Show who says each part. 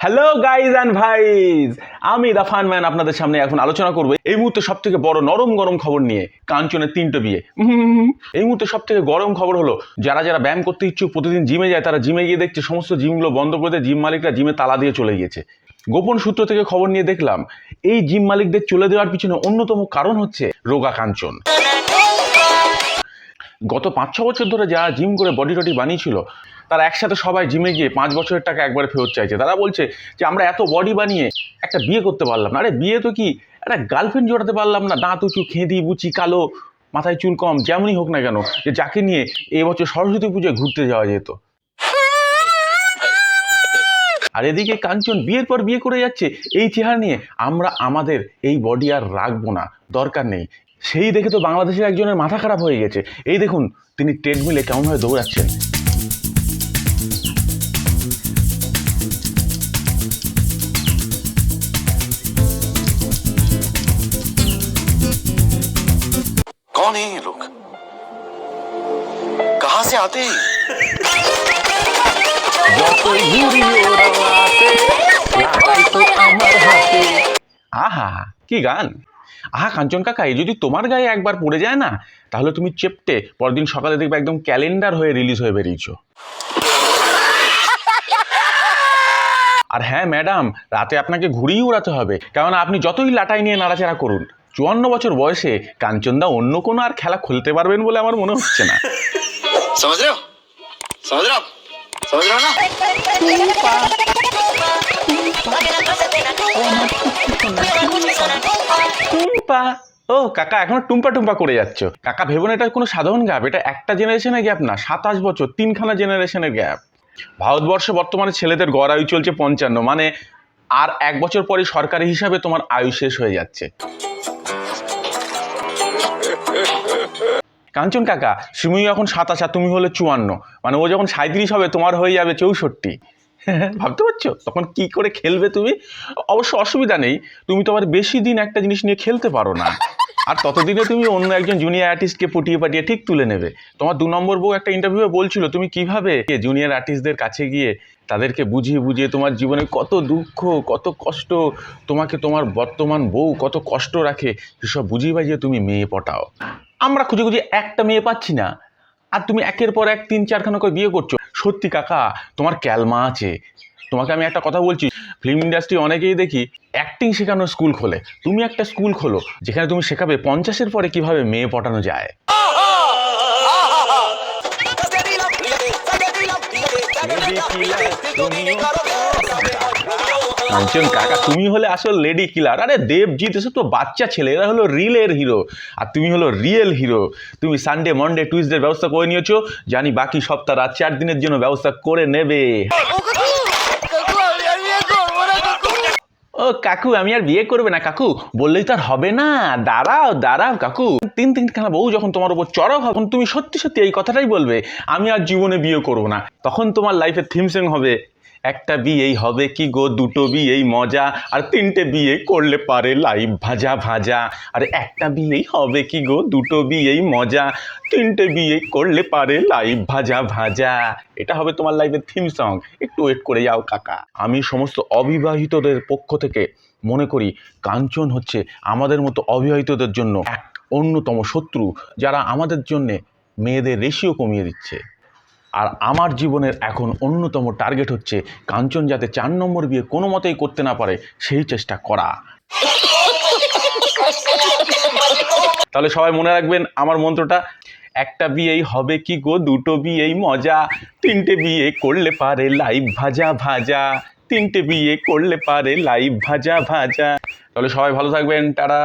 Speaker 1: Hello guys and ভাইজ, আমি দা fun man আপনাদের সামনে এখন আলোচনা করবো এই মুহূর্তে সব থেকে বড় নরম গরম খবর নিয়ে, কাঞ্চনের 3টে বিয়ে। এই মুহূর্তে সব থেকে গরম খবর হলো, যারা যারা ব্যায়াম করতে ইচ্ছুক, প্রতিদিন জিমে যায়, তারা জিমে গিয়ে দেখছে সমস্ত জিমগুলো বন্ধ করে দিয়ে জিম মালিকরা জিমে তালা দিয়ে চলে গিয়েছে। গোপন সূত্র থেকে খবর নিয়ে দেখলাম, এই জিম মালিকদের চলে দেওয়ার পিছনে অন্যতম কারণ হচ্ছে রোগা কাঞ্চন। গত 5-6 বছর ধরে যারা জিম করে বডি টডি বানিয়েছিল, তারা একসাথে সবাই জিমে গিয়ে 5 বছরের টাকা একবারে ফেরত চাইছে। তারা বলছে যে আমরা এত বডি বানিয়ে একটা বিয়ে করতে পারলাম না। আরে বিয়ে তো কি, একটা গার্লফ্রেন্ড জোটাতে পারলাম না? দাঁত উঁচু, খেঁদি, বুচি, কালো, মাথায় চুল কম, যেমনই হোক না কেন, যে যাকে নিয়ে এবছর সরস্বতী পুজোয় ঘুরতে যাওয়া যেত। আর এদিকে কাঞ্চন বিয়ের পর বিয়ে করে যাচ্ছে এই চেহারা নিয়ে। আমরা আমাদের এই বডি আর রাখবো না, দরকার নেই। সেই দেখে তো বাংলাদেশের একজনের মাথা খারাপ হয়ে গেছে। এই দেখুন, তিনি ট্রেডমিলে কেমনভাবে দৌড়াচ্ছেন।
Speaker 2: कौन है ये लोग? कहां से आते हैं?
Speaker 1: আহা, কি গান! আহা কাঞ্চন কাকা, এই যদি তোমার গায়ে একবার পড়ে যায় না, তাহলে তুমি চেপটে পরদিন সকালে দেখবে একদম ক্যালেন্ডার হয়ে রিলিজ হয়ে বেরিয়েছো। আর হ্যাঁ ম্যাডাম, রাতে আপনাকে ঘুড়িই উড়াতে হবে, কারণ আপনি যতই লাটাই নিয়ে নাড়াচাড়া করুন, 54 বছর বয়সে কাঞ্চনদা অন্য কোনো আর খেলা খুলতে পারবেন বলে আমার মনে হচ্ছে না।
Speaker 2: समझ रहे हो? समझ रहे हो? समझ रहे हो ना?
Speaker 1: টুম্পা, ও কাকা এখনো টুম্পা টুম্পা করে যাচ্ছ। কাকা ভেবো না এটা কোনো সাধারণ গ্যাপ, এটা একটা জেনারেশনের গ্যাপ না, 27 বছর, 3খানা জেনারেশনের গ্যাপ। ভারতবর্ষে বর্তমানে ছেলেদের গড় আয়ু চলছে 55, মানে আর 1 বছর পরে সরকারি হিসাবে তোমার আয়ু শেষ হয়ে যাচ্ছে। কাঞ্চন কাকা, সিমুই এখন 27 আর তুমি হলে 54, মানে ও যখন 37 হবে তোমার হয়ে যাবে 64। ভাবতে পারছো তখন কি করে খেলবে তুমি? অবশ্য অসুবিধা নেই, তুমি তো আবার বেশি দিন একটা জিনিস নিয়ে খেলতে পারো না, আর ততদিনে তুমি অন্য একজন জুনিয়র আর্টিস্টকে পটিয়ে পাটিয়ে ঠিক তুলে নেবে। তোমার 2 নম্বর বউ একটা ইন্টারভিউয়ে বলছিল তুমি কিভাবে জুনিয়র আর্টিস্টদের কাছে গিয়ে তাদেরকে বুঝিয়ে বুঝিয়ে তোমার জীবনে কত দুঃখ, কত কষ্ট, তোমাকে তোমার বর্তমান বউ কত কষ্ট রাখে, সেসব বুঝিয়ে বাজিয়ে তুমি মেয়ে পটাও। আমরা খুঁজে খুঁজে একটা মেয়ে পাচ্ছি না, আর তুমি একের পর এক 3-4খানা করে বিয়ে করছো। সত্যি কাকা, তোমার ক্যালমা আছে। তোমাকে আমি একটা কথা বলছি, ফিল্ম ইন্ডাস্ট্রি অনেকেই দেখি অ্যাক্টিং শেখানোর স্কুল খোলে, তুমি একটা স্কুল খোলো যেখানে তুমি শেখাবে 50-এর পরে কিভাবে মেয়ে পটানো যায়। কাঞ্চন কাকা, তুমি হলে আসল লেডি কিলার। আরে দেবজিৎ এসব তো বাচ্চা ছেলে, এরা হলো রিলের হিরো, আর তুমি হলো রিয়েল হিরো। তুমি সানডে, মন্ডে, টুইসডের ব্যবস্থা করে নিয়েছো, জানি বাকি সপ্তাহ রাত 4 দিনের জন্য ব্যবস্থা করে নেবে। ও কাকু, আমি আর বিয়ে করবে না কাকু বললেই তো আর হবে না। দাঁড়াও দাঁড়াও কাকু, 3-3খানা বউ যখন তোমার উপর চড়াও, তখন তুমি সত্যি সত্যি এই কথাটাই বলবে, আমি আর জীবনে বিয়ে করব না। তখন তোমার লাইফের থিম সং হবে, একটা বিয়েই হবে কি গো, 2টো বিয়েই মজা, আর 3টে বিয়ে করলে পারে লাইফ ভাজা ভাজা। আর একটা বিয়েই হবে কি গো, 2টো বিয়েই মজা, 3টে বিয়ে করলে পারে লাইফ ভাজা ভাজা। এটা হবে তোমার লাইফের থিম সং। একটু ওয়েট করে যাও কাকা। আমি সমস্ত অবিবাহিতদের পক্ষ থেকে মনে করি কাঞ্চন হচ্ছে আমাদের মতো অবিবাহিতদের জন্য এক অন্যতম শত্রু, যারা আমাদের জন্যে মেয়েদের রেশিও কমিয়ে দিচ্ছে। আর আমার জীবনের এখন অন্যতম টার্গেট হচ্ছে কাঞ্চন যাতে 4 নম্বর বিয়ে কোনো মতেই করতে না পারে, সেই চেষ্টা করা। তাহলে সবাই মনে রাখবেন আমার মন্ত্রটা, একটা বিয়েই হবে কি গো, 2টো বিয়েই মজা, 3টে বিয়ে করলে পারে লাইফ ভাজা ভাজা, 3টে বিয়ে করলে পারে লাইফ ভাজা ভাজা। তাহলে সবাই ভালো থাকবেন, টাটা।